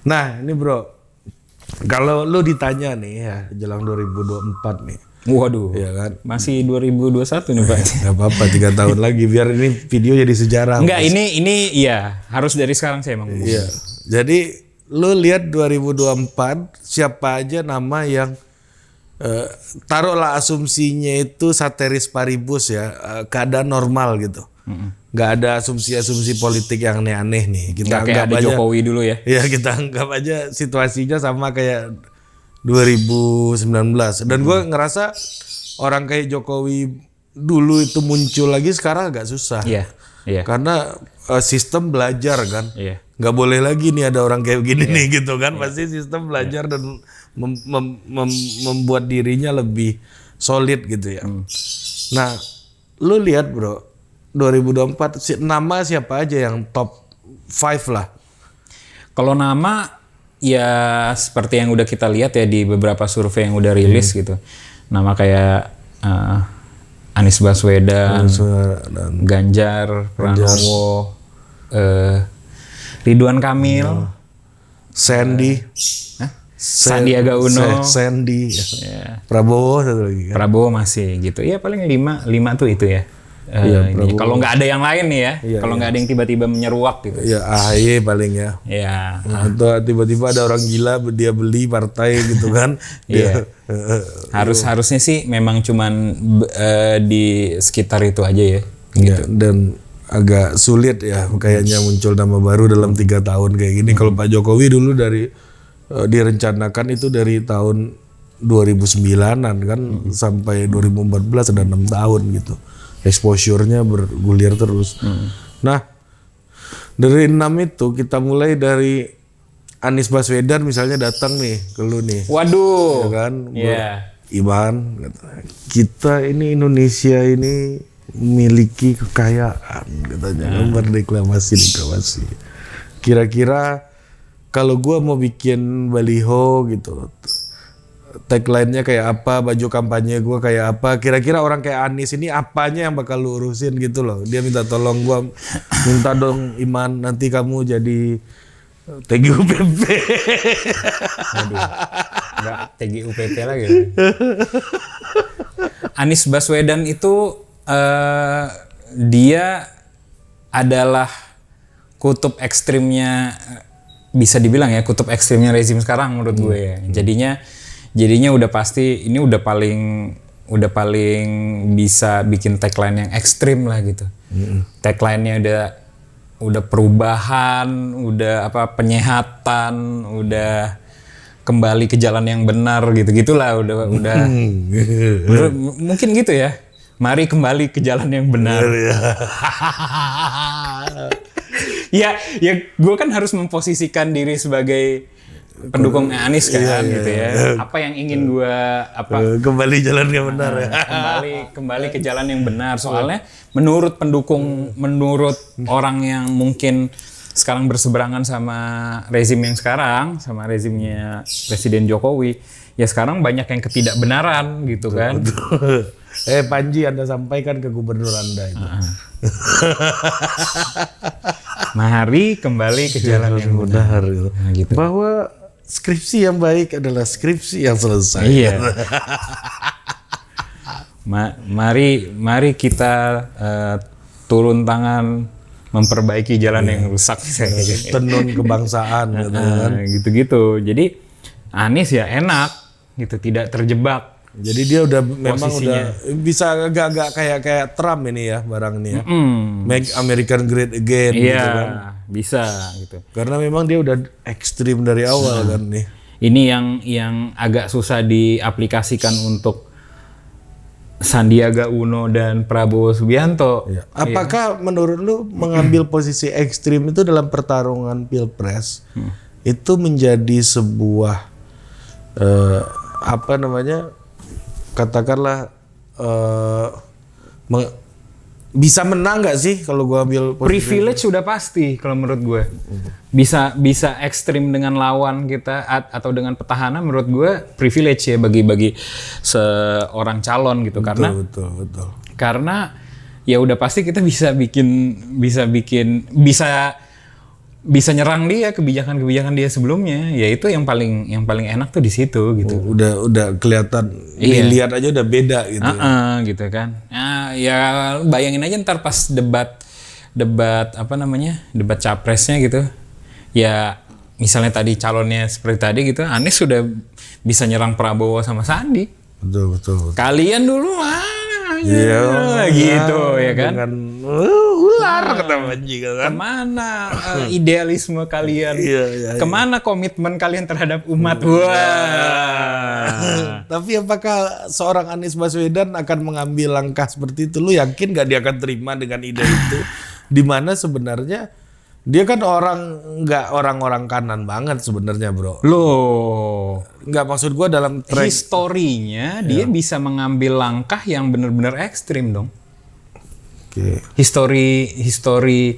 Nah ini bro, kalau lu ditanya nih ya jelang 2024 nih. Waduh, ya kan? Masih 2021 nih Pak. Gak apa-apa 3 tahun lagi biar ini video jadi sejarah. Enggak, ini ya harus dari sekarang saya emang. Iya. Jadi lu lihat 2024 siapa aja nama yang taruhlah asumsinya itu sateris paribus ya, keadaan normal gitu. Nggak ada asumsi-asumsi politik yang aneh-aneh nih. Kita kayak anggap ada aja Jokowi dulu ya. Ya kita anggap aja situasinya sama kayak 2019. Dan gue ngerasa orang kayak Jokowi dulu itu muncul lagi sekarang agak susah. Iya. Karena sistem belajar kan. Iya. Nggak boleh lagi nih ada orang kayak begini nih gitu kan. Pasti sistem belajar dan membuat dirinya lebih solid gitu ya. Nah, lu lihat bro, 2024 nama siapa aja yang top 5 lah? Kalau nama ya seperti yang udah kita lihat ya di beberapa survei yang udah rilis gitu. Nama kayak Anies Baswedan, Ganjar Pranowo, Ridwan Kamil, Sandy, Sandiaga Uno, Sandy, ya. Prabowo satu lagi kan? Prabowo masih gitu. Ya paling 5 tuh itu ya. Kalau nggak ada yang lain nih ya, kalau nggak ada yang tiba-tiba menyeruak gitu. Ya AHY paling ya. Ya. Atau tiba-tiba ada orang gila dia beli partai gitu kan. Iya. Harusnya sih memang cuman di sekitar itu aja ya. Gitu. Dan agak sulit ya kayaknya muncul nama baru dalam 3 tahun kayak gini. Kalau Pak Jokowi dulu dari direncanakan itu dari tahun 2009-an kan sampai 2014 ada 6 tahun gitu. Exposure-nya bergulir terus. Nah, dari 6 itu kita mulai dari Anies Baswedan misalnya datang nih ke lu nih. Waduh. Ya kan? Iya. Iman, kita ini Indonesia ini memiliki kekayaan katanya, berdeklamasi. Kira-kira kalau gua mau bikin baliho gitu, tagline-nya kayak apa, baju kampanye gue kayak apa, kira-kira orang kayak Anies ini apanya yang bakal lu urusin gitu loh. Dia minta tolong gue, minta dong Iman nanti kamu jadi TGUPP. Aduh, enggak TGUPP lagi. Anies Baswedan itu dia adalah kutub ekstrimnya, bisa dibilang ya kutub ekstrimnya rezim sekarang menurut gue ya. Jadinya udah pasti ini udah paling bisa bikin tagline yang ekstrim lah gitu. Tagline-nya udah perubahan, udah penyehatan, udah kembali ke jalan yang benar gitu-gitulah udah mungkin gitu ya. Mari kembali ke jalan yang benar. Ya gue kan harus memposisikan diri sebagai pendukung Anies kan gitu ya. Apa yang ingin gue kembali jalan yang benar ya. Kembali ke jalan yang benar. Soalnya menurut pendukung, menurut orang yang mungkin sekarang berseberangan sama rezim yang sekarang, sama rezimnya Presiden Jokowi, ya sekarang banyak yang ketidakbenaran gitu kan. Panji Anda sampaikan ke gubernur Anda itu. Mari kembali ke jalan yang benar. Nah, gitu. Bahwa skripsi yang baik adalah skripsi yang selesai. Iya. Mari kita turun tangan memperbaiki jalan yang rusak. Tenun kebangsaan gitu kan. Gitu-gitu. Jadi Anies ya enak gitu, tidak terjebak. Jadi dia udah memang posisinya. Udah bisa agak-agak kayak Trump ini ya barang ini ya. Make American Great Again gitu kan. Bisa gitu. Karena memang dia udah ekstrim dari awal kan nih. Ini yang agak susah diaplikasikan untuk Sandiaga Uno dan Prabowo Subianto. Ya. Apakah menurut lu mengambil posisi ekstrim itu dalam pertarungan Pilpres itu menjadi sebuah katakanlah bisa menang nggak sih kalau gue ambil privilege sudah pasti kalau menurut gue. Bisa ekstrim dengan lawan kita atau dengan petahana, menurut gue privilege ya bagi seorang calon gitu. Betul. Karena ya udah pasti kita bisa bisa nyerang dia kebijakan-kebijakan dia sebelumnya, ya itu yang paling enak tuh di situ gitu. Udah kelihatan, dilihat aja udah beda gitu. Gitu kan. Nah, ya bayangin aja ntar pas debat debat capresnya gitu. Ya misalnya tadi calonnya seperti tadi gitu, Anies sudah bisa nyerang Prabowo sama Sandi. Betul. Kalian dulu gitu ya kan. Dengan ular kata Panji kan. Kemana idealisme kalian? Kemana komitmen kalian terhadap umat? Wah. Tapi apakah seorang Anies Baswedan akan mengambil langkah seperti itu? Lu yakin gak dia akan terima dengan ide itu? Dimana sebenarnya dia kan nggak orang-orang kanan banget sebenarnya, bro. Loh, nggak, maksud gua dalam historinya dia bisa mengambil langkah yang benar-benar ekstrim dong. Oke. Histori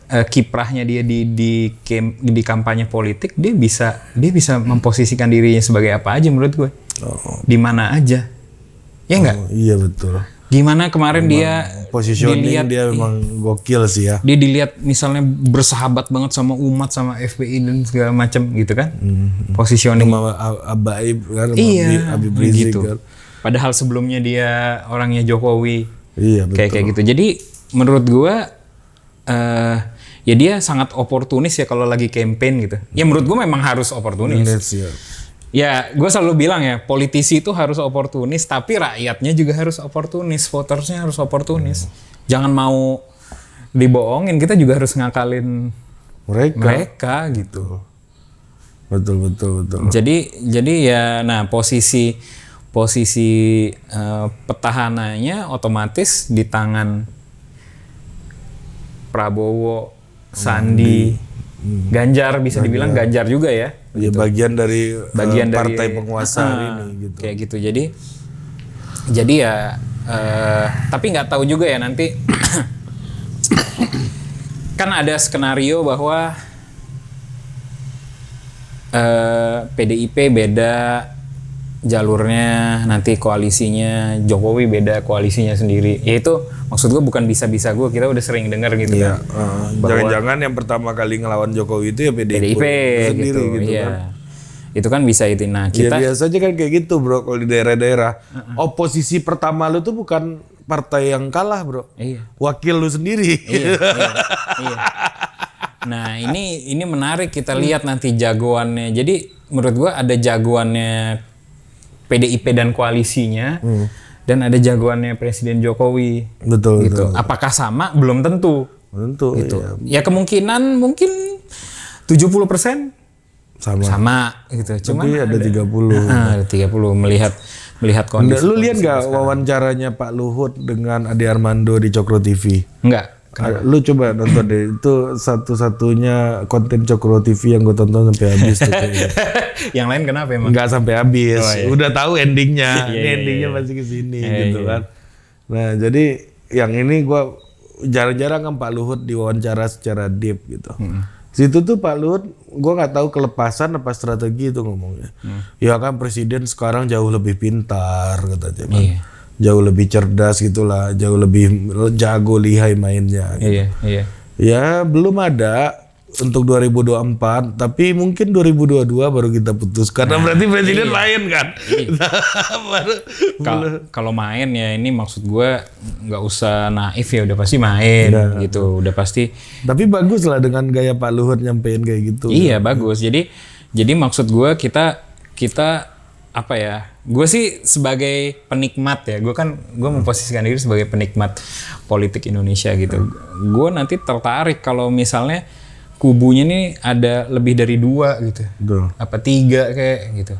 kiprahnya dia di kampanye politik, dia bisa memposisikan dirinya sebagai apa aja menurut gue. Di mana aja. Ya enggak? Iya betul. Gimana kemarin memang dia positioning dia memang gokil sih ya. Dia dilihat misalnya bersahabat banget sama umat, sama FPI dan segala macam gitu kan. Positioning sama Abaib kan, Habib Rizik gitu. kan. Padahal sebelumnya dia orangnya Jokowi. Iya betul. Kayak gitu. Jadi menurut gua ya dia sangat oportunis ya kalau lagi campaign gitu. Ya menurut gua memang harus oportunis. Ya, gue selalu bilang ya, politisi itu harus oportunis, tapi rakyatnya juga harus oportunis, votersnya harus oportunis. Jangan mau dibohongin, kita juga harus ngakalin mereka gitu. Betul. Jadi ya, nah posisi petahananya otomatis di tangan Prabowo, Sandi, Ganjar, bisa dibilang Ganjar juga ya. Ya gitu. Bagian dari partai penguasa ini gitu. Kayak gitu. Jadi ya tapi nggak tahu juga ya nanti kan ada skenario bahwa PDIP beda jalurnya, nanti koalisinya Jokowi beda koalisinya sendiri. Ya itu maksud gue bukan bisa-bisa gue, kita udah sering dengar gitu kan. Jangan-jangan yang pertama kali ngelawan Jokowi itu ya PDIP sendiri gitu kan. Itu kan bisa itu. Nah, kita ya biasanya kan kayak gitu, bro, kalau di daerah-daerah. Oposisi pertama lu tuh bukan partai yang kalah, bro. Iya. Wakil lu sendiri. Iya. Nah, ini menarik kita lihat nanti jagoannya. Jadi menurut gua ada jagoannya PDIP dan koalisinya, dan ada jagoannya Presiden Jokowi. Betul. Apakah sama? Belum tentu. Gitu. Iya. Ya kemungkinan mungkin 70% sama gitu. Cuma ada 30. Ada 30 melihat kondisi. Lu lihat nggak wawancaranya Pak Luhut dengan Ade Armando di Cokro TV? Enggak. Lu coba nonton deh, itu satu-satunya konten Cokro TV yang gue tonton sampai habis tuh. Yang lain kenapa emang? Nggak sampai habis. Iya. Udah tahu endingnya. Endingnya pasti ke sini gitu kan. Nah, jadi yang ini gue jarang-jarang kan Pak Luhut diwawancara secara deep gitu. Situ tuh Pak Luhut, gue nggak tahu kelepasan apa strategi itu ngomongnya. Ya kan presiden sekarang jauh lebih pintar katanya kan. Jauh lebih cerdas gitulah, jauh lebih jago lihai mainnya. Gitu. Iya. Ya belum ada untuk 2024, tapi mungkin 2022 baru kita putus karena berarti presiden main kan. Kalau main ya ini maksud gue nggak usah naif ya, udah pasti main gitu, udah pasti. Tapi bagus lah dengan gaya Pak Luhut nyampein kayak gitu. Iya bagus. Jadi maksud gue kita apa ya? Gue sih sebagai penikmat ya, gue memposisikan diri sebagai penikmat politik Indonesia gitu. Gue nanti tertarik kalau misalnya kubunya nih ada lebih dari 2 gitu. Apa 3 kayak gitu.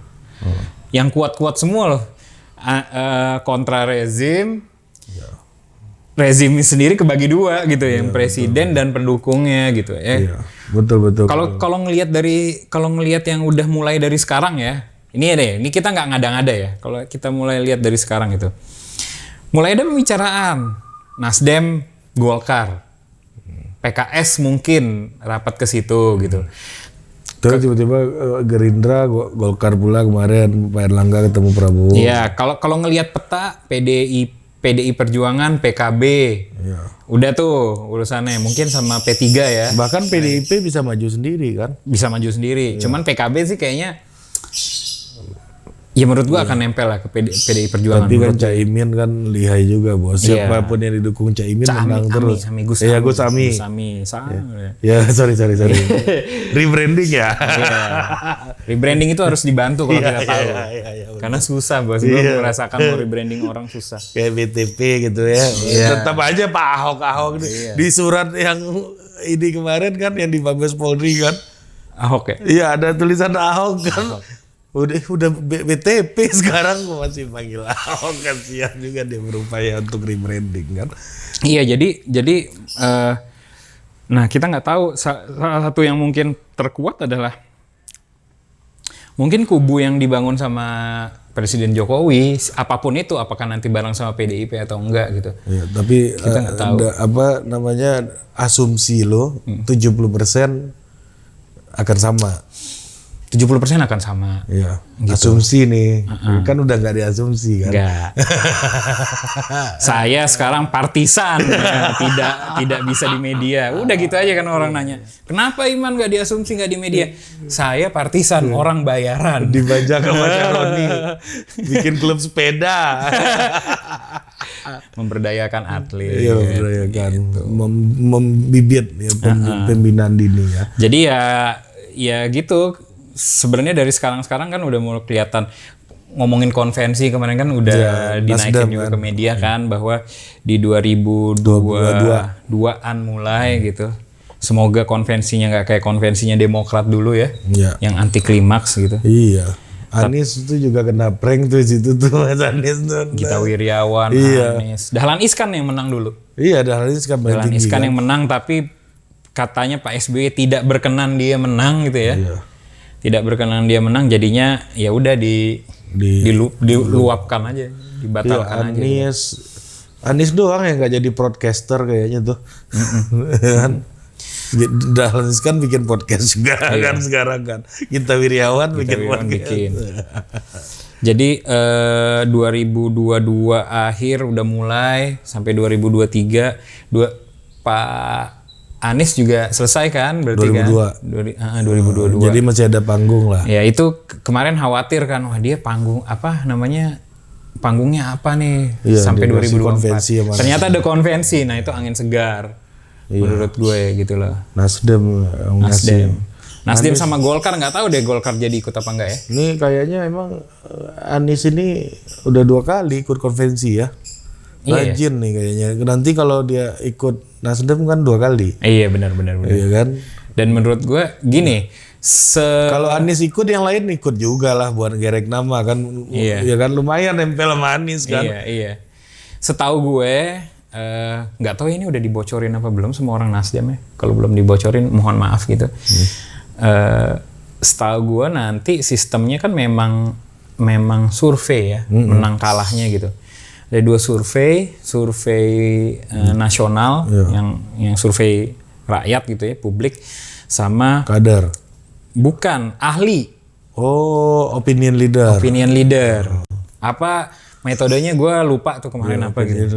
Yang kuat-kuat semua loh. Kontra rezim. Rezim sendiri kebagi 2 gitu, yang presiden dan pendukungnya gitu ya. Iya, betul. Kalau ngelihat yang udah mulai dari sekarang ya. Ini kita nggak ngada-ngada ya. Kalau kita mulai lihat dari sekarang itu. Mulai ada pembicaraan Nasdem, Golkar. PKS mungkin rapat ke situ gitu. Terus tiba-tiba Gerindra, Golkar pula kemarin Pak Erlangga ketemu Prabowo. Iya, kalau ngelihat peta PDIP PDI Perjuangan, PKB. Iya. Udah tuh urusannya. Mungkin sama P3 ya. Bahkan PDIP bisa maju sendiri kan? Bisa maju sendiri. Cuman PKB sih kayaknya ya menurut gua akan nempel lah ke PDI Perjuangan. Tapi kan Caimin kan lihai juga bos. Siapapun yang didukung Caimin menang terus. Gus Sami. Sama. Ya sorry. Rebranding ya. Rebranding itu harus dibantu kalau kita tahu. Iya. Karena susah bos. Gue merasakan mau rebranding orang susah. Kayak BTP gitu ya. Tetap aja Pak Ahok di surat yang ini kemarin kan yang di Mabes Polri kan. Ahok ya? Iya ada tulisan Ahok kan. Udah BTP sekarang gua masih panggil Ahok, kasihan juga dia berupaya untuk rebranding kan. Iya jadi nah kita nggak tahu salah satu yang mungkin terkuat adalah mungkin kubu yang dibangun sama Presiden Jokowi apapun itu, apakah nanti bareng sama PDIP atau enggak gitu. Iya, tapi kita nggak tahu. Asumsi lo 70% akan sama. 70% akan sama. Iya. Gitu. Asumsi nih. Kan udah nggak diasumsi kan. Enggak. Saya sekarang partisan. tidak bisa di media. Udah gitu aja kan orang nanya. Kenapa Iman nggak diasumsi nggak di media? Saya partisan, orang bayaran. Dibajak sama Roni. Bikin klub sepeda. Memberdayakan atlet. Iya, memberdayakan. Gitu. Membibit ya, pembinaan dini ya. Jadi ya gitu. Sebenarnya dari sekarang kan udah mulai kelihatan ngomongin konvensi kemarin kan udah dinaikin juga ke media kan bahwa di 2022-an mulai gitu. Semoga konvensinya nggak kayak konvensinya Demokrat dulu ya, yang anti klimaks gitu. Iya. Anies itu juga kena prank tuh situ tuh Mas Anies tuh. Gita Wirjawan, Anies. Dahlan Iskan yang menang dulu. Iya, Dahlan Iskan yang menang tapi katanya Pak SBY tidak berkenan dia menang gitu ya. Iya. Tidak berkenan dia menang, jadinya ya udah diluapkan aja, dibatalkan aja. Anies doang yang nggak jadi broadcaster kayaknya tuh. Kan Dahlan kan bikin podcast juga kan sekarang kan. Gita Wirjawan bikin podcast. Jadi 2022 akhir udah mulai sampai 2023 Pak Anies juga selesai kan berarti 2022. 2022. Jadi masih ada panggung lah. Ya itu kemarin khawatir kan, wah dia panggung apa namanya, panggungnya apa nih sampai 2024. Ternyata ada konvensi, nah itu angin segar menurut gue gitu loh. Nasdem sama Golkar nggak tahu deh Golkar jadi ikut apa enggak ya. Ini kayaknya emang Anies ini udah 2 kali ikut konvensi ya. Rajin nih kayaknya. Nanti kalau dia ikut Nasdem kan 2 kali. Iya benar. Iya kan. Dan menurut gue gini, kalau Anies ikut yang lain ikut juga lah buat gerek nama kan. Iya kan lumayan nempel sama Anies kan. Iya. Setahu gue nggak tahu ini udah dibocorin apa belum semua orang Nasdem ya. Kalau belum dibocorin mohon maaf gitu. Setahu gue nanti sistemnya kan memang survei ya, menang kalahnya gitu. Ada 2 survei nasional yang survei rakyat gitu ya, publik, sama kader. Bukan, ahli. Oh, opinion leader. Apa metodenya gue lupa tuh kemarin apa gitu.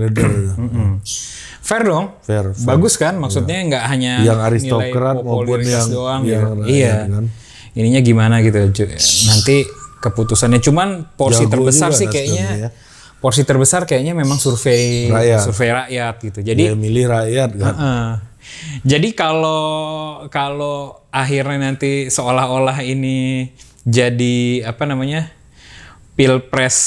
Fair dong. Fair. Bagus kan? Maksudnya nggak hanya yang aristokrat maupun yang doang gitu. Iya. Kan? Ininya gimana gitu. Nanti keputusannya cuman porsi terbesar sih kayaknya. Porsi terbesar kayaknya memang survei rakyat gitu. Jadi milih rakyat kan. Jadi kalau akhirnya nanti seolah-olah ini jadi apa namanya pilpres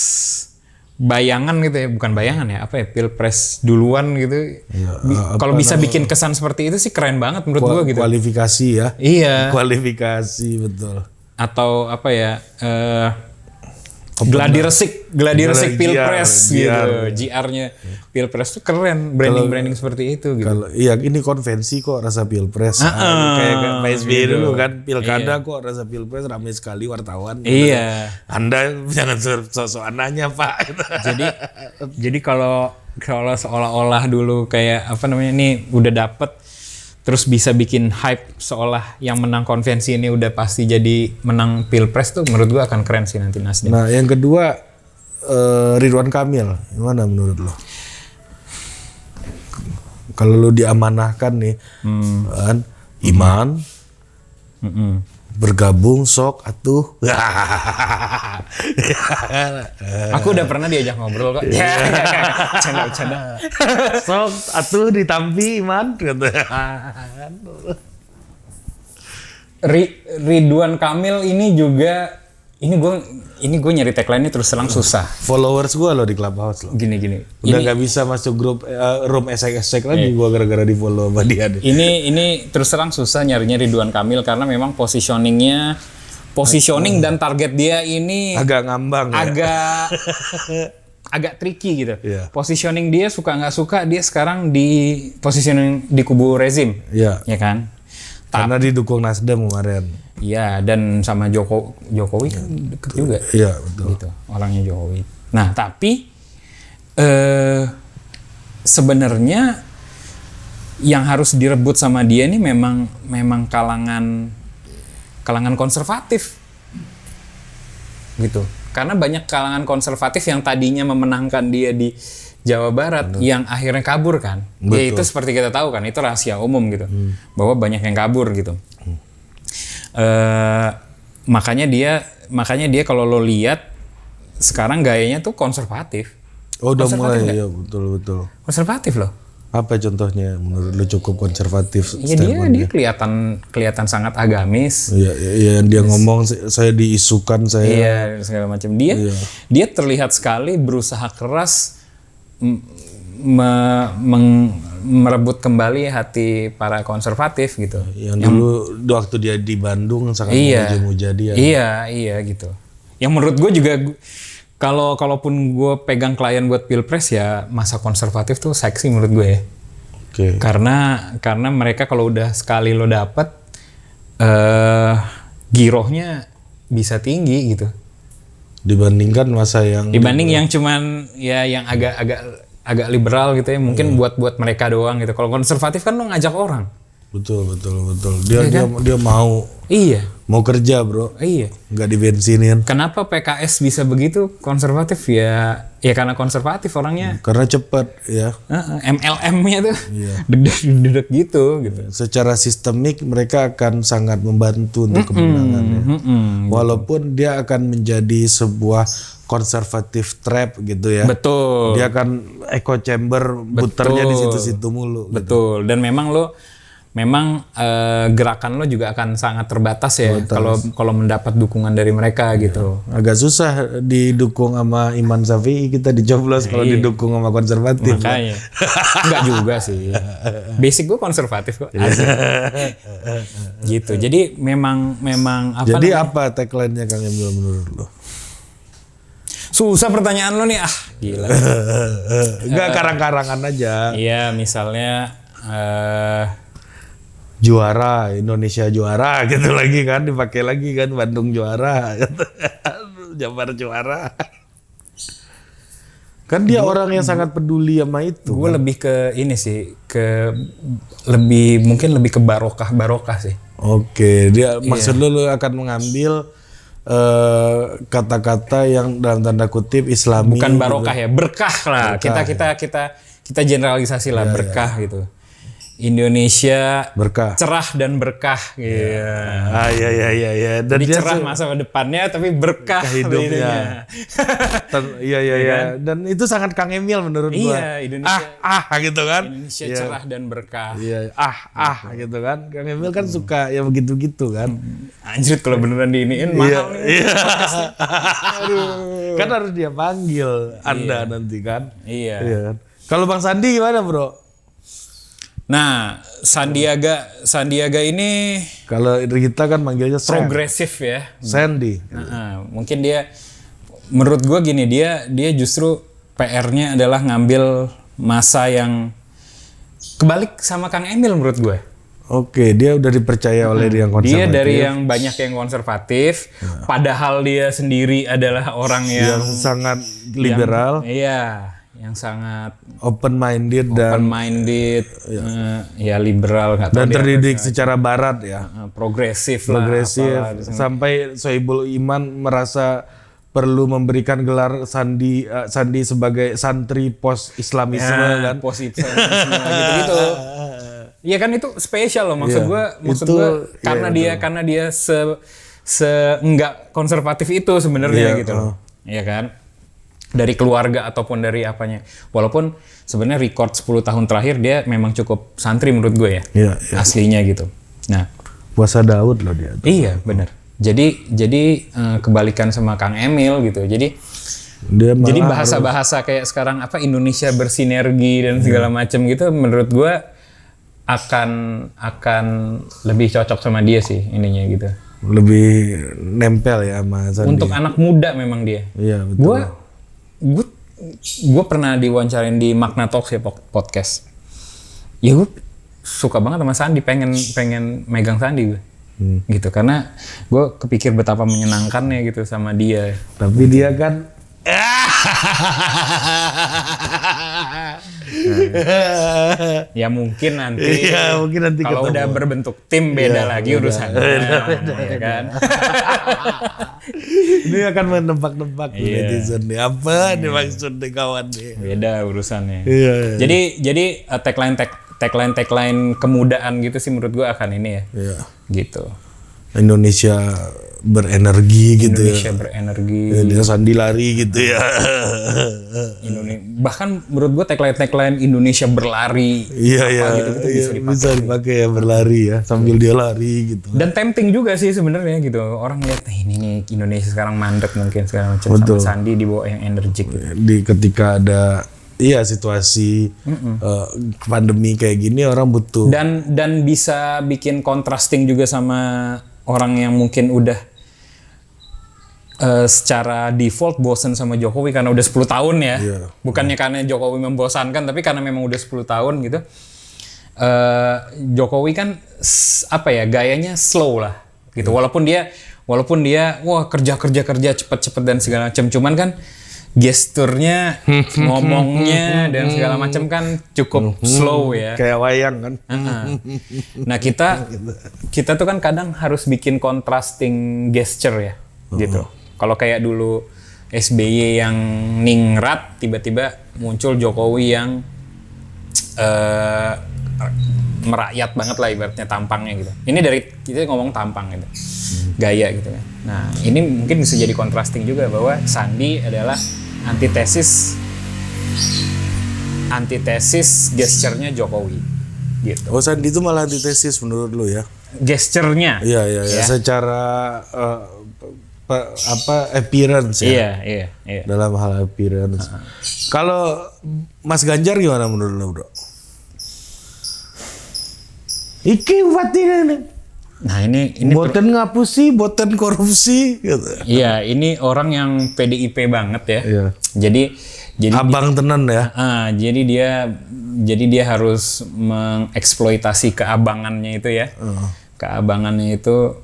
bayangan gitu ya, bukan bayangan ya, apa ya, pilpres duluan gitu. Kalau bisa bikin kesan seperti itu sih keren banget menurut gua gitu. Kualifikasi ya. Iya. Kualifikasi betul. Atau apa ya? Gladiresik pilpres gitu. GR-nya pilpres tuh keren, branding seperti itu gitu. Kalau ini konvensi kok rasa pilpres. Kayak Pak SBY gitu. Dulu kan pilkada kok rasa pilpres ramai sekali wartawan. Iya. Anda jangan sok-sokan nanya, Pak. Jadi kalau seolah-olah dulu kayak apa namanya nih udah dapet terus bisa bikin hype seolah yang menang konvensi ini udah pasti jadi menang pilpres tuh menurut gua akan keren sih nanti Nasdem. Nah yang kedua Ridwan Kamil gimana menurut lo? Kalau lu diamanahkan nih, kan, Iman, bergabung sok atuh. Aku udah pernah diajak ngobrol kok. Canda-canda. Sok atuh ditampi Iman. Ridwan Kamil ini juga, ini gue nyari tagline-nya terus terang susah. Followers gue loh di Clubhouse loh. Gini. Udah nggak bisa masuk grup room esek-esek lagi gue gara-gara di follow sama dia deh. Ini terus terang susah nyarinya Ridwan Kamil karena memang positioning dan target dia ini Agak ngambang ya. agak tricky gitu. Iya. Positioning dia suka nggak suka dia sekarang di positioning di kubu rezim. Iya. Ya kan? Karena didukung Nasdem kemarin. Iya, dan sama Jokowi kan deket juga. Iya, betul. Gitu, orangnya Jokowi. Nah, tapi sebenarnya yang harus direbut sama dia ini memang kalangan konservatif. Gitu. Karena banyak kalangan konservatif yang tadinya memenangkan dia di Jawa Barat yang akhirnya kabur kan. Ya itu seperti kita tahu kan, itu rahasia umum gitu. Bahwa banyak yang kabur gitu. Makanya dia kalau lo lihat sekarang gayanya tuh konservatif. Oh, udah mulai ya, betul. Konservatif loh. Apa contohnya menurut lu cukup konservatif? Ya dia kelihatan sangat agamis. Iya, dia ngomong saya diisukan saya. Iya, segala macam. Dia terlihat sekali berusaha keras merebut kembali hati para konservatif gitu. Yang dulu waktu dia di Bandung sangat memuja dia. Iya gitu. Yang menurut gue juga kalaupun gue pegang klien buat pilpres ya masa konservatif tuh seksi menurut gue ya. Oke. Karena mereka kalau udah sekali lo dapet girohnya bisa tinggi gitu. Dibandingkan masa yang yang cuman ya yang agak liberal gitu ya mungkin buat mereka doang gitu. Kalau konservatif kan lo ngajak orang. Betul. Dia mau. Iya. Mau kerja, Bro. Iya. Nggak dibensinin. Kenapa PKS bisa begitu konservatif ya karena konservatif orangnya. Karena cepat ya. MLM-nya tuh dedek gitu. Secara sistemik mereka akan sangat membantu untuk kemenangannya. Walaupun dia akan menjadi sebuah konservatif trap gitu ya. Betul. Dia akan echo chamber muternya di situ-situ mulu. Betul. Gitu. Dan memang gerakan lo juga akan sangat terbatas ya kalau mendapat dukungan dari mereka gitu. Agak susah didukung sama Iman Syafi'i, kita dicoblos kalau didukung sama konservatif. Makanya. Enggak juga sih. Basic gue konservatif kok. Gitu. Jadi memang apa? Jadi apa tagline-nya Kang Emil menurut lo? Susah pertanyaan lo nih, gila. Enggak karang-karangan aja. Iya, misalnya juara, Indonesia juara gitu lagi kan, dipakai lagi kan, Bandung juara gitu. Jabar juara. Kan dia orang yang sangat peduli sama itu. Gue lebih ke ini sih, mungkin lebih ke barokah sih. Oke, dia maksud lu akan mengambil kata-kata yang dalam tanda kutip Islami. Bukan barokah gitu. Ya, berkah lah. Kita generalisasi lah berkah gitu. Indonesia berkah, cerah dan berkah gitu. Iya. Dan jadi cerah masa depannya tapi berkah hidupnya. Iya. Dan itu sangat Kang Emil menurut gua. Iya, Indonesia. Gitu kan. Indonesia cerah dan berkah. Iya, gitu kan. Kang Emil kan suka ya begitu-gitu kan. Anjir kalau beneran diiniin mahal nih. Iya. Kan harus dia panggil Anda nanti kan. Iya kan. Kalau Bang Sandi gimana, Bro? Nah, Sandiaga ini kalau kita kan manggilnya progresif ya. Sandy. Mungkin dia menurut gue gini, dia justru PR-nya adalah ngambil masa yang kebalik sama Kang Emil menurut gue. Oke, dia udah dipercaya oleh yang konservatif. Dia dari yang banyak yang konservatif, padahal dia sendiri adalah orang yang sangat liberal. Yang sangat open minded ya liberal dan terdidik secara barat ya, progresif sampai Sohibul Iman merasa perlu memberikan gelar Sandi sebagai santri pos Islamisme kan. Pos Islamisme gitu-gitu. Iya kan itu spesial loh maksud gua karena dia enggak konservatif itu sebenarnya gitu loh. Iya kan? Dari keluarga ataupun dari apanya. Walaupun sebenarnya record 10 tahun terakhir dia memang cukup santri menurut gue ya. Iya. Aslinya gitu. Nah, puasa Daud loh dia. Iya, benar. Jadi kebalikan sama Kang Emil gitu. Jadi bahasa-bahasa kayak sekarang apa Indonesia bersinergi dan segala macam gitu menurut gue akan lebih cocok sama dia sih ininya gitu. Lebih nempel ya sama Sandi. Untuk anak muda memang dia. Iya, betul. Gue pernah diwawancarain di Magna Talks ya podcast. Ya gue suka banget sama Sandi, pengen megang Sandi gue. Gitu karena gue kepikir betapa menyenangkannya gitu sama dia. Tapi dia kan ya mungkin nanti kalau udah berbentuk tim beda lagi urusannya ya kan. Ini akan menebak-nebak netizen nih apa nih maksud nih kawan nih. Beda urusannya. Jadi tagline kemudaan gitu sih menurut gue akan ini ya. Gitu. Indonesia berenergi gitu Indonesia berenergi. Dia Sandi lari gitu ya. Bahkan menurut gue tagline Indonesia berlari. Iya. Gitu bisa dipakai ya berlari ya sambil dia lari gitu. Dan tempting juga sih sebenarnya gitu. Orang lihat ini nih Indonesia sekarang mandek mungkin segala macam sama Sandi dibawa yang energik. Ketika ada situasi pandemi kayak gini orang butuh dan bisa bikin contrasting juga sama orang yang mungkin udah secara default bosen sama Jokowi karena udah 10 tahun ya. Bukannya karena Jokowi membosankan tapi karena memang udah 10 tahun gitu. Jokowi kan gayanya slow lah gitu. Walaupun dia wah kerja cepet dan segala macam, cuman kan gesturnya, ngomongnya dan segala macam kan cukup slow ya. Kayak wayang kan. Nah kita tuh kan kadang harus bikin contrasting gesture ya, gitu. Kalau kayak dulu SBY yang ningrat, tiba-tiba muncul Jokowi yang merakyat banget lah ibaratnya tampangnya gitu. Ini dari kita ngomong tampang gitu, gaya gitu kan. Nah ini mungkin bisa jadi contrasting juga bahwa Sandi adalah antitesis gesturnya Jokowi gitu. Oh Sandi itu malah antitesis menurut lu ya? Gesturnya. Iya. Secara appearance ya. Iya. Dalam hal appearance. Kalau Mas Ganjar gimana menurut lu, Bro? Iki nih. Nah ini boten ngapusi, boten korupsi gitu. Iya, ini orang yang PDIP banget ya. Iya. Jadi abang tenan ya. Jadi dia harus mengeksploitasi keabangannya itu ya. Keabangannya itu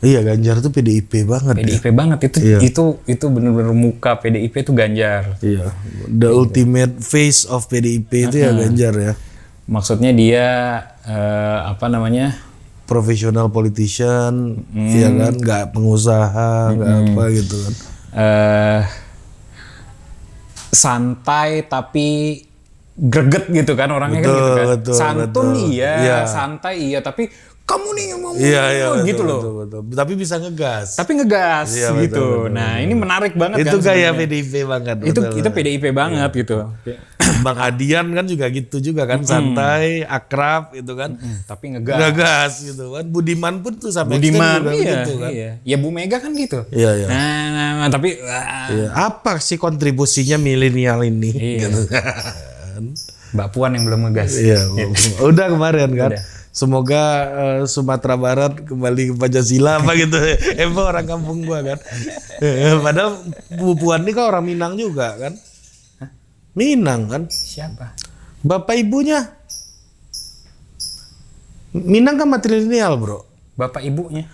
iya, Ganjar tuh PDIP banget. PDIP banget itu benar-benar muka PDIP itu Ganjar. Iya. The ultimate face of PDIP itu ya Ganjar ya. Maksudnya dia professional politician, ya kan, nggak pengusaha, nggak apa gitu kan. Santai tapi greget gitu kan orangnya kan gitu kan. Santun iya, santai iya, tapi kamu nih yang mau gitu loh. Betul. Tapi bisa ngegas. Iya, gitu. Betul. Ini menarik banget itu kan. Itu kayak PDIP banget. Itu PDIP banget gitu. Bang Adian kan juga gitu juga kan, santai, akrab gitu kan. Tapi ngegas. Ngegas gitu kan. Budiman pun tuh sampai Budiman juga gitu kan. Iya. Ya Bu Mega kan gitu. Iya. Nah, tapi apa sih kontribusinya milenial ini? Iya. Gitu kan. Mbak Puan yang belum ngegas. Iya. Udah kemarin kan. Udah. Semoga Sumatera Barat kembali ke Pancasila apa gitu. Emang orang kampung gua kan. Padahal Bu Puan ini kan orang Minang juga kan. Minang kan? Siapa? Bapak ibunya. Minang kan matrilineal, Bro. Bapak ibunya?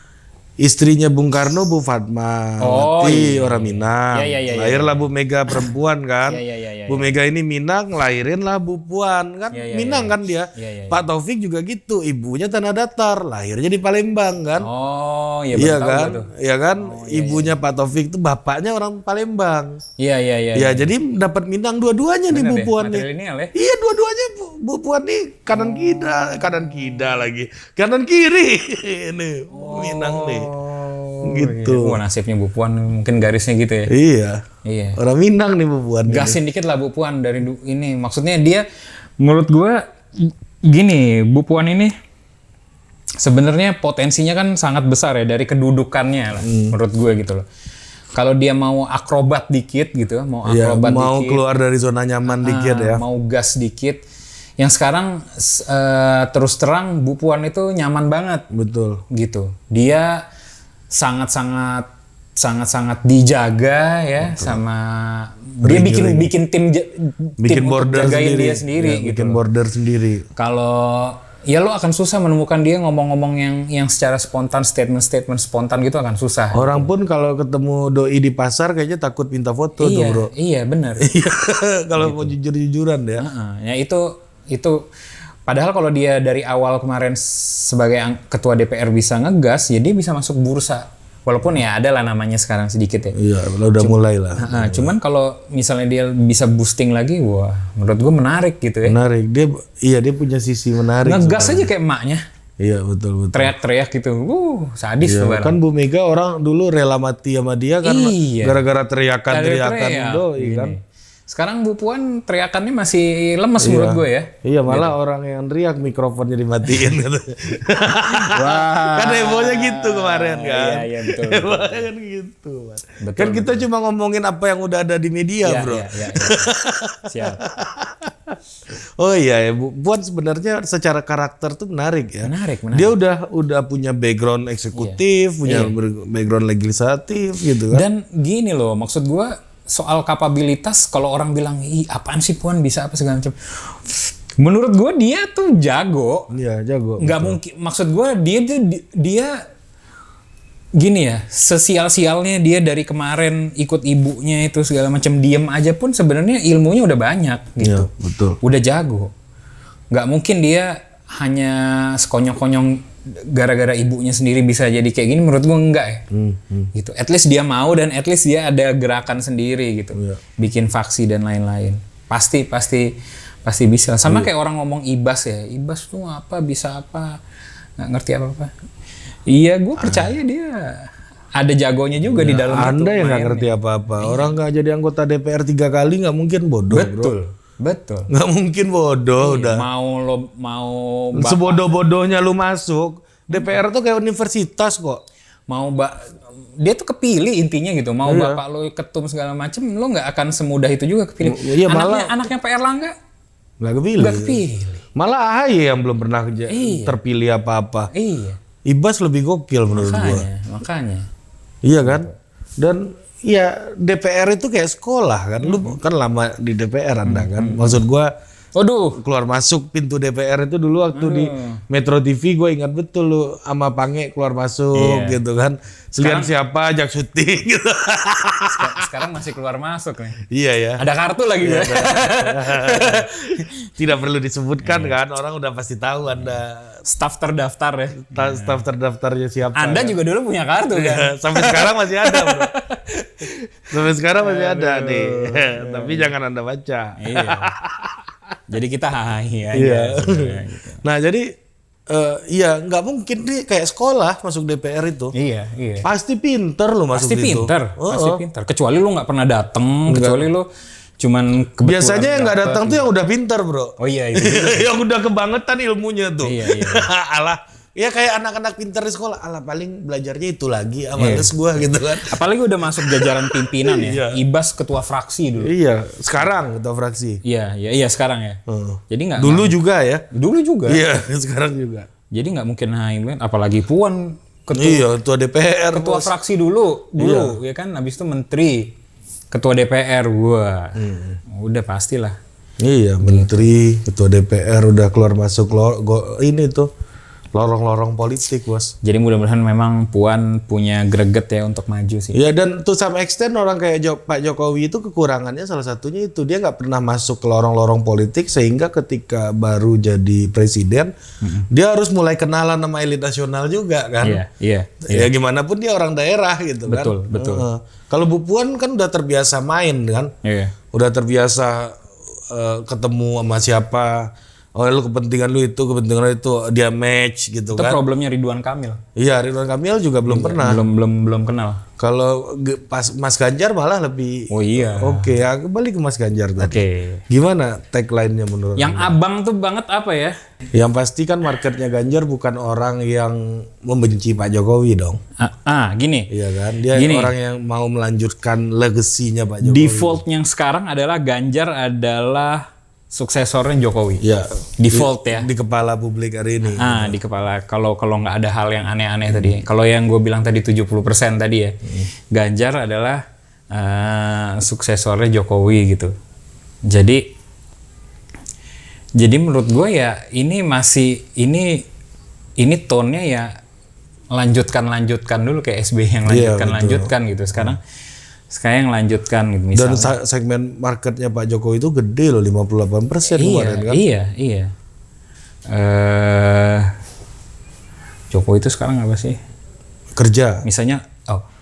istrinya Bung Karno Bu Fatmawati orang Minang. Iya. Lahirlah Bu Mega perempuan kan. Iya. Bu Mega ini Minang, lahirinlah Bu Puan kan. Minang kan dia. Iya. Pak Taufik juga gitu, ibunya Tanah Datar, lahirnya di Palembang kan. Oh, iya Iya baru tahu kan? gua tuh. Iya kan? Ibunya Pak Taufik itu bapaknya orang Palembang. Iya. Ya, jadi dapat Minang dua-duanya nih Bu Puan nih. Matrilineal ya. Iya, dua-duanya Bu Puan nih kanan kida lagi. Kanan kiri. Ini Minang nih. Gitu. Wah, nasibnya Bu Puan mungkin garisnya gitu ya. Iya. Orang Minang nih Bu Puan. Gasin dikit lah Bu Puan dari ini. Maksudnya dia menurut gua gini, Bu Puan ini sebenarnya potensinya kan sangat besar ya dari kedudukannya lah, menurut gue gitu loh. Kalau dia mau akrobat dikit gitu, mau mau keluar dari zona nyaman dikit ya. Mau gas dikit. Yang sekarang terus terang Bu Puan itu nyaman banget. Betul. Gitu. Dia sangat dijaga ya. Betul. Sama dia bikin tim border jagain sendiri. Dia sendiri Ya, gitu. Bikin border sendiri. Kalau ya lo akan susah menemukan dia ngomong-ngomong yang secara spontan, statement spontan gitu akan susah. Orang pun kalau ketemu doi di pasar kayaknya takut minta foto tuh, Bro. Iya, benar. Kalau mau jujur-jujuran ya. Ya itu padahal kalau dia dari awal kemarin sebagai ketua DPR bisa ngegas, ya dia bisa masuk bursa. Walaupun ya ada lah namanya sekarang sedikit ya. Iya, udah mulai lah. Cuman kalau misalnya dia bisa boosting lagi, wah menurut gue menarik gitu ya. Menarik. Dia punya sisi menarik. Ngegas aja kayak emaknya. Iya, betul. Teriak-teriak gitu. Sadis tuh barang. Kan Bu Mega orang dulu rela mati sama dia kan gara-gara teriakan doi kan. Sekarang Bu Puan teriakannya masih lemes menurut gue ya. Iya, malah orang yang teriak mikrofonnya dimatiin gitu. Wah. Kan hebohnya gitu kemarin kan. Iya, betul. Hebohnya kan gitu. Kan kita cuma ngomongin apa yang udah ada di media, Bro. Iya. Siap. Oh iya, Bu Puan sebenarnya secara karakter tuh menarik ya. Menarik. Dia udah punya background eksekutif, punya background legislatif gitu kan. Dan gini loh, maksud gua soal kapabilitas, kalau orang bilang, ih apaan sih Puan bisa apa segala macam. Menurut gue dia tuh jago. Iya, jago. Nggak mungkin, maksud gue dia gini ya, sesial-sialnya dia dari kemarin ikut ibunya itu segala macam, diem aja pun sebenarnya ilmunya udah banyak gitu. Iya, betul. Udah jago. Nggak mungkin dia hanya sekonyong-konyong gara-gara ibunya sendiri bisa jadi kayak gini, menurut gue enggak ya. Gitu. At least dia mau dan at least dia ada gerakan sendiri gitu. Bikin faksi dan lain-lain. Pasti bisa. Sama kayak orang ngomong Ibas ya. Ibas tuh apa, bisa apa, nggak ngerti apa-apa. Iya, gue percaya dia ada jagonya juga di dalam. Anda yang nggak ngerti apa-apa. Orang nggak jadi anggota DPR 3 kali nggak mungkin bodoh, Betul. Nggak mungkin bodoh udah. Mau sebodoh-bodohnya lu masuk DPR tuh kayak universitas kok. Dia tuh kepilih intinya gitu. Mau bapak lo ketum segala macem, lo nggak akan semudah itu juga kepilih. Iya, anaknya Pak Erlangga nggak kepilih. Malah AHY yang belum pernah terpilih apa-apa. Iya. Ibas lebih gokil menurut gua. Makanya. Iya kan? Dan ya DPR itu kayak sekolah kan. Lu kan lama di DPR Anda kan. Maksud gua keluar masuk pintu DPR itu dulu waktu di Metro TV gue ingat betul lu sama Pange keluar masuk gitu kan. Selian siapa ajak syuting gitu. Sekarang masih keluar masuk nih. Iya ya. Ada kartu lagi ya. Tidak perlu disebutkan kan, orang udah pasti tahu Anda staf terdaftar ya. Staf terdaftarnya siapa. Anda kan? Juga dulu punya kartu kan. Sampai sekarang masih ada, Bro. Sampai sekarang masih ada nih. Tapi jangan Anda baca. Iya. Jadi kita hahi aja. Iya. Gitu. Nah, jadi nggak mungkin nih kayak sekolah masuk DPR itu. Iya. Pasti pinter lo masuk itu. Pasti pinter. Kecuali lu nggak pernah datang, kecuali lu cuman kebetulan. Biasanya yang nggak datang tuh yang udah pinter, Bro. Oh iya itu. Yang udah kebangetan ilmunya tuh. Iya. Alah, ya kayak anak-anak pinter di sekolah. Alah paling belajarnya itu lagi males gua gitu kan. Apalagi udah masuk jajaran pimpinan ya. Ibas ketua fraksi dulu. Iya, sekarang ketua fraksi. Iya sekarang ya. Jadi nggak. Dulu juga ya. Dulu juga. Iya, sekarang juga. Jadi nggak mungkin apalagi Puan ketua DPR. Ketua fraksi dulu ya kan, habis itu menteri. Ketua DPR udah pastilah. Iya, menteri, ketua DPR udah keluar masuk ini tuh lorong-lorong politik, Bos. Jadi mudah-mudahan memang Puan punya greget ya untuk maju sih. Ya, dan to some extent orang kayak Pak Jokowi itu kekurangannya salah satunya itu dia nggak pernah masuk ke lorong-lorong politik, sehingga ketika baru jadi presiden dia harus mulai kenalan sama elit nasional juga kan. Iya. Ya gimana pun dia orang daerah gitu kan. Betul. Kalau Bu Puan kan udah terbiasa main kan. Iya. Udah terbiasa ketemu sama siapa. Oh, lu kepentingan lu itu dia match gitu Itu kan. problemnya Ridwan Kamil. Iya, Ridwan Kamil juga belum pernah. Belum kenal. Kalau pas Mas Ganjar malah lebih. Oh iya. Oke, ya kembali ke Mas Ganjar tadi. Oke. Gimana tagline-nya menurut Yang abang tuh banget apa ya? Yang pasti kan marketnya Ganjar bukan orang yang membenci Pak Jokowi dong. Gini. Iya kan? Dia orang yang mau melanjutkan legasinya Pak Jokowi. Default yang sekarang adalah Ganjar adalah suksesornya Jokowi. Iya. Default ya. Di kepala publik hari ini. Di kepala. Kalau nggak ada hal yang aneh-aneh tadi. Kalau yang gue bilang tadi 70% tadi ya. Ganjar adalah suksesornya Jokowi gitu. Jadi menurut gue ya ini tone-nya ya lanjutkan dulu kayak SBY yang lanjutkan gitu. Sekarang yang lanjutkan gitu misalnya. Dan segmen marketnya Pak Jokowi itu gede loh, 58% kemarin kan. Iya. Jokowi itu sekarang apa sih? Kerja. Misalnya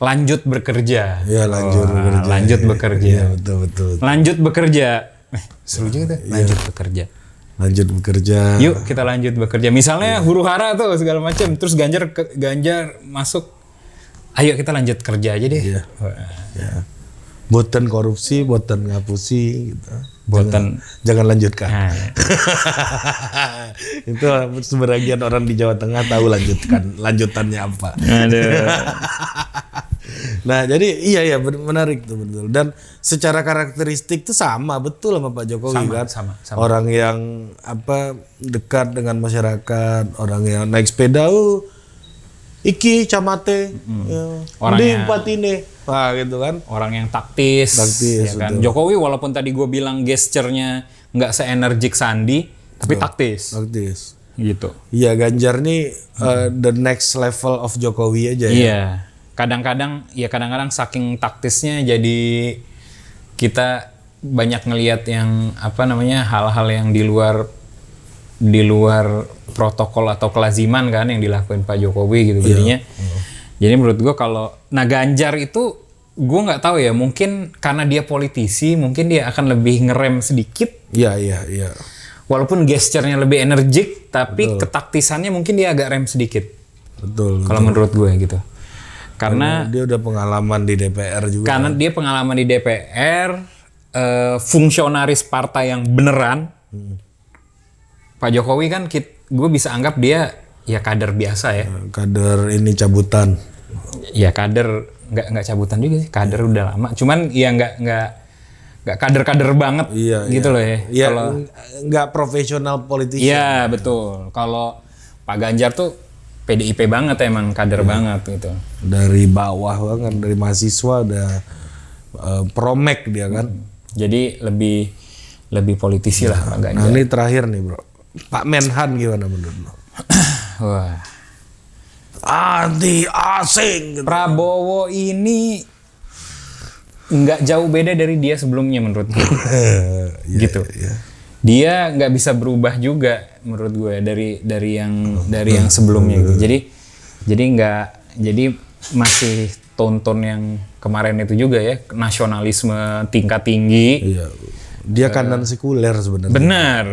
lanjut bekerja. Iya, bekerja. Lanjut bekerja. Iya, betul. Lanjut bekerja. Seru juga tuh. Lanjut bekerja. Yuk kita lanjut bekerja. Misalnya huru-hara tuh segala macam. Terus Ganjar masuk. Ayo kita lanjut kerja aja deh. Iya. Ya. Boten korupsi, boten ngapusi gitu. Jangan lanjutkan. Itu sebagian orang di Jawa Tengah tahu lanjutannya apa. Nah, jadi iya menarik tuh betul. Dan secara karakteristik tuh sama betul sama Pak Jokowi sama. Orang yang dekat dengan masyarakat, orang yang naik sepeda iki camate di Patine. Wah, gitu kan. Orang yang taktis ya kan. Jokowi walaupun tadi gue bilang gesturnya nggak se-energik Sandi, tapi taktis. Gitu. Iya, Ganjar nih the next level of Jokowi aja ya. Iya. Kadang-kadang saking taktisnya jadi kita banyak ngelihat yang hal-hal yang di luar protokol atau kelaziman kan yang dilakuin Pak Jokowi gitu. Jadi menurut gue Ganjar itu gue nggak tahu ya, mungkin karena dia politisi mungkin dia akan lebih ngerem sedikit. Iya. Walaupun gesturnya lebih energik, tapi ketaktisannya mungkin dia agak rem sedikit. Betul. Kalau menurut gue gitu. Karena dia udah pengalaman di DPR juga. Karena dia pengalaman di DPR, fungsionaris partai yang beneran. Pak Jokowi kan gue bisa anggap dia ya kader biasa ya. Kader ini cabutan. Ya kader nggak cabutan juga sih. Kader udah lama. Cuman ya nggak kader banget gitu loh ya. Ya kalau nggak profesional politisi. Iya betul. Kalau Pak Ganjar tuh PDIP banget emang kader banget gitu. Dari bawah banget, dari mahasiswa udah promek dia kan. Jadi lebih politisi lah Pak Ganjar. Nah ini terakhir nih bro. Pak Menhan gimana menurut lo? Wah. Anti asing. Gitu. Prabowo ini nggak jauh beda dari dia sebelumnya menurut gue. Gitu. Iya. Dia nggak bisa berubah juga menurut gue dari yang sebelumnya gitu. Jadi masih tonton yang kemarin itu juga ya, nasionalisme tingkat tinggi. Iya. Dia kanan sekuler sebenarnya. Benar.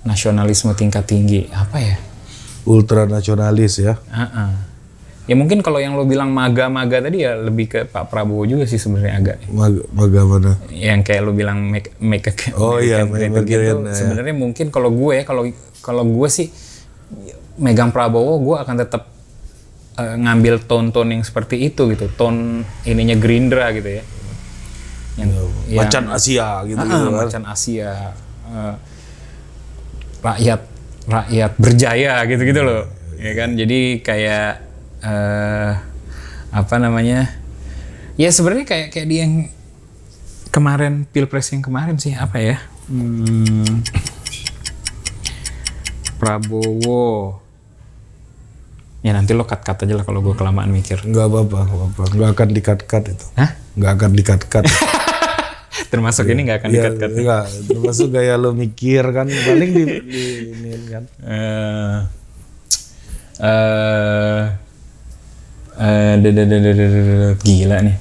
Nasionalisme tingkat tinggi apa ya? Ultra nasionalis ya. Ya mungkin kalau yang lo bilang maga tadi ya lebih ke Pak Prabowo juga sih sebenarnya agak. Maga mana? Yang kayak lo bilang make gitu. Sebenarnya mungkin kalau gue sih megang Prabowo, gue akan tetap ngambil tone yang seperti itu gitu, tone ininya Gerindra gitu ya. Macan Asia gitu. Macan Asia. Rakyat berjaya gitu loh. Ya kan, jadi kayak ya sebenarnya kayak dia yang kemarin pilpres yang kemarin sih apa ya, Prabowo. Ya nanti lo cut aja lah kalau gue kelamaan mikir. Nggak apa-apa. Nggak akan di-cut itu. Hah? Nggak akan di-cut. Termasuk ini nggak akan di-cut. Nggak, termasuk gaya lo mikir kan. Paling ini kan. Gila nih.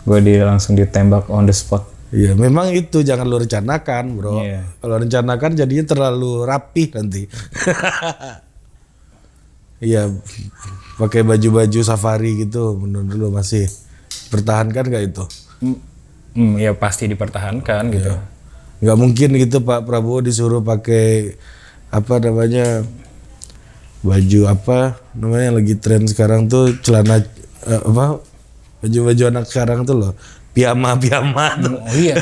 Gue langsung ditembak on the spot. Iya, memang itu jangan lo rencanakan, bro. Iya. Kalau rencanakan jadinya terlalu rapih nanti. Iya, pakai baju-baju safari gitu, menurut lo masih pertahankan nggak itu? Ya pasti dipertahankan gitu. Nggak mungkin gitu Pak Prabowo disuruh pakai apa namanya baju apa namanya yang lagi tren sekarang tuh celana apa baju-baju anak sekarang tuh loh. Piyama tuh. Oh iya.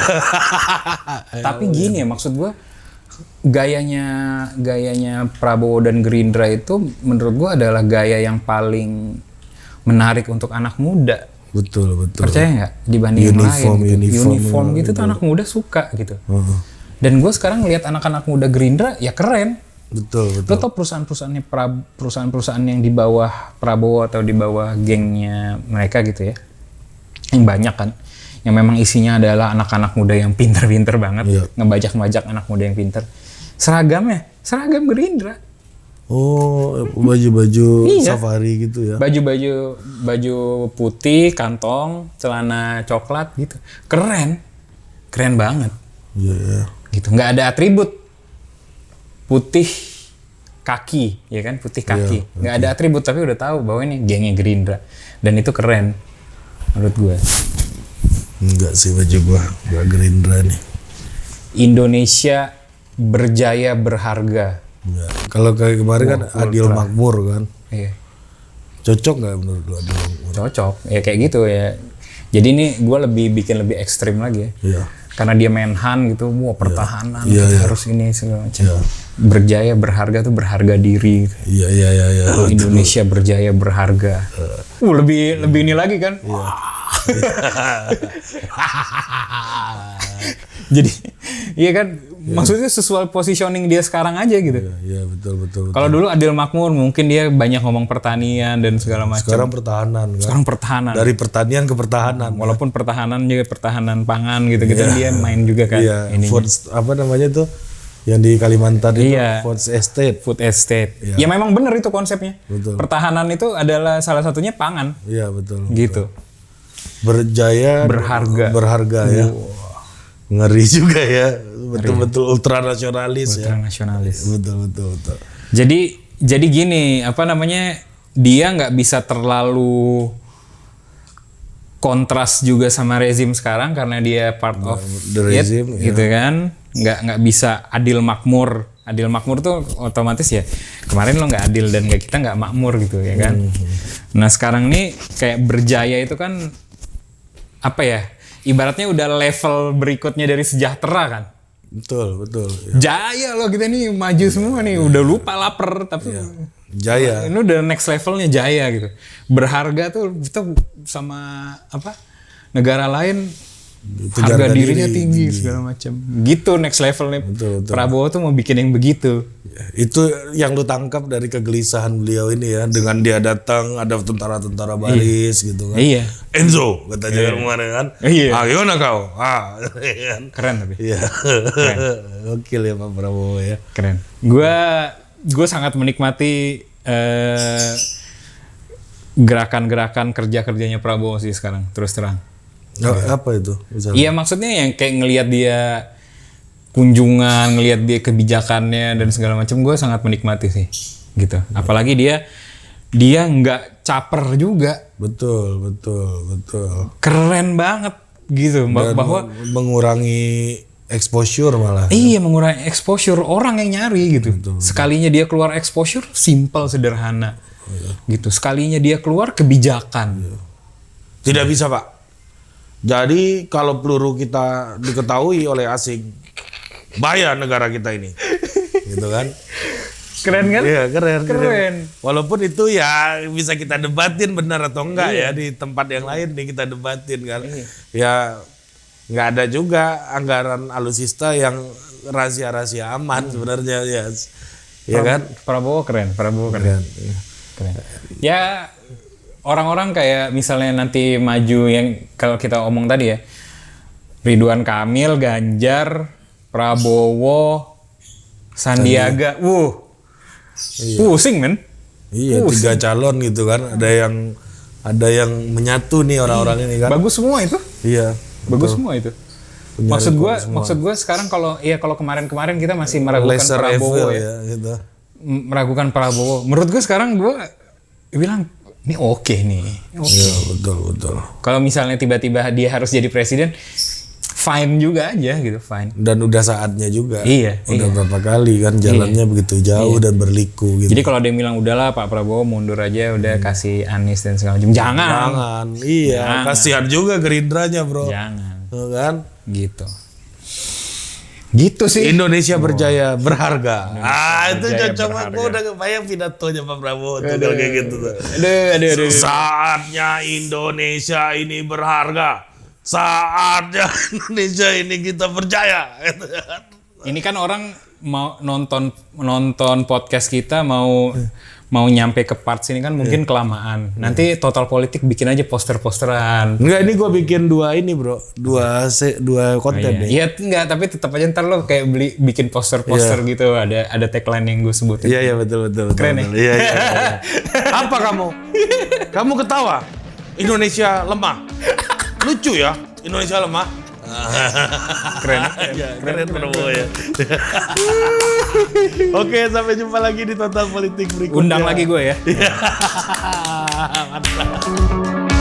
Tapi gini ya maksud gua gayanya Prabowo dan Gerindra itu menurut gua adalah gaya yang paling menarik untuk anak muda. Betul. Percaya nggak dibanding yang lain? Uniform gitu tuh anak muda suka gitu. Dan gua sekarang ngelihat anak-anak muda Gerindra ya keren. Betul. Lo tau perusahaan yang di bawah Prabowo atau di bawah gengnya mereka gitu ya, yang banyak kan, yang memang isinya adalah anak-anak muda yang pinter-pinter banget, ngebajak-bajak anak muda yang pinter. Seragam Gerindra. Oh, baju-baju safari gitu ya? Baju putih, kantong, celana coklat gitu, keren banget. Iya. Gitu, nggak ada atribut. Putih kaki, ya kan, putih kaki. Nggak ada atribut tapi udah tahu bahwa ini gengnya Gerindra dan itu keren menurut gue. Enggak sih baju gua, nggak Gerindra nih. Indonesia berjaya berharga. Enggak. Kalau kayak kemarin kan Adil Makmur kan. Iya. Cocok nggak menurut lu Adil Makmur? Cocok, ya kayak gitu ya. Jadi ini gue bikin lebih ekstrim lagi ya. Iya. Karena dia menhan gitu, pertahanan, harus ini segala macam. Iya. Berjaya berharga tuh berharga diri. Gitu. Iya. Indonesia berjaya berharga. Lebih ini lagi kan? Iya. Jadi, iya kan, maksudnya sesuai positioning dia sekarang aja gitu. Iya, betul. Kalau dulu Adil Makmur mungkin dia banyak ngomong pertanian dan segala macam. Sekarang pertahanan kan. Sekarang pertahanan. Dari pertanian ke pertahanan. Walaupun pertahanan juga pertahanan pangan gitu-gitu dia main juga kan. Iya. Food, apa namanya tuh? Yang di Kalimantan itu food estate. Iya. Ya memang benar itu konsepnya. Betul. Pertahanan itu adalah salah satunya pangan. Iya, betul. Gitu. Berjaya berharga ya. Ngeri juga ya. Betul-betul ultranasionalis ya. Ultranasionalis. Betul. Jadi gini, apa namanya? Dia nggak bisa terlalu kontras juga sama rezim sekarang karena dia part of the regime, gitu kan. Nggak bisa Adil Makmur. Adil Makmur tuh otomatis ya kemarin lo nggak adil dan kita nggak makmur gitu ya kan. Nah sekarang nih kayak berjaya itu kan apa ya? Ibaratnya udah level berikutnya dari sejahtera kan. Betul. Ya. Jaya loh kita nih maju semua nih. Udah lupa lapar tapi jaya. Ini udah next levelnya jaya gitu. Berharga tuh kita sama apa negara lain harga dirinya tinggi segala macam. Gitu next levelnya. Betul. Prabowo tuh mau bikin yang begitu. Itu yang lu tangkap dari kegelisahan beliau ini ya, dengan dia datang ada tentara-tentara baris gitu kan. Iya. Enzo katanya kemarin kan. Iya. Gimana kau? Keren tapi. Iya. Gokil ya Pak Prabowo ya. Keren. Gue sangat menikmati gerakan-gerakan kerja-kerjanya Prabowo sih sekarang terus terang. Apa itu? Iya maksudnya yang kayak ngelihat dia kunjungan, ngelihat dia kebijakannya dan segala macam, gue sangat menikmati sih, gitu. Apalagi dia nggak caper juga. Betul. Keren banget gitu, bahwa mengurangi exposure malah. Iya mengurangi exposure orang yang nyari gitu. Betul. Sekalinya dia keluar exposure, simple sederhana, gitu. Sekalinya dia keluar kebijakan. Tidak bisa Pak. Jadi kalau peluru kita diketahui oleh asing, bahaya negara kita ini, gitu kan? Keren kan? Iya keren. Keren. Walaupun itu ya bisa kita debatin benar atau enggak ya di tempat yang lain nih kita debatin kan. Ya nggak ada juga anggaran alutsista yang rahasia-rahasia aman sebenarnya ya. ya kan? Prabowo keren. Keren. Keren. Ya orang-orang kayak misalnya nanti maju yang kalau kita omong tadi ya, Ridwan Kamil, Ganjar, Prabowo, Sandiaga. Pusing men. Iya, 3 calon gitu kan. Ada yang menyatu nih orang-orang ini kan. Bagus semua itu. Iya. Bagus semua itu. Maksud gue sekarang kalau kemarin kita masih meragukan Lesser Prabowo evil ya. gitu. Meragukan Prabowo. Menurut gue sekarang gue bilang ini oke nih. Iya, betul. Kalau misalnya tiba-tiba dia harus jadi presiden, fine juga aja gitu, fine. Dan udah saatnya juga. Iya. Udah berapa kali kan jalannya begitu jauh dan berliku gitu. Jadi kalau dia bilang udahlah Pak Prabowo mundur aja, udah kasih Anies dan segala macam. Jangan. Iya, kasihan juga Gerindranya, Bro. Jangan. Kan? Gitu sih. Indonesia berjaya, berharga. Itu cocok banget. Gue udah kebayang pidatonya Pak Prabowo tuh kalau kayak gitu tuh. Aduh. Saatnya Indonesia ini berharga. Saatnya Indonesia ini kita percaya. Ini kan orang mau nonton podcast kita mau nyampe ke part sini kan mungkin kelamaan. Nanti Total Politik bikin aja poster-posteran. Enggak, ini gue bikin 2 ini, Bro. 2 konten nih. Iya enggak, tapi tetap aja ntar lo kayak bikin poster-poster gitu. Ada tagline yang gue sebutin. Iya, betul. Keren betul. Iya. Apa kamu? Kamu ketawa? Indonesia lemah. Lucu ya, Indonesia lemah. Keren Prabowo ya. Oke, sampai jumpa lagi di Total Politik berikutnya. Undang lagi gue ya. Mantap.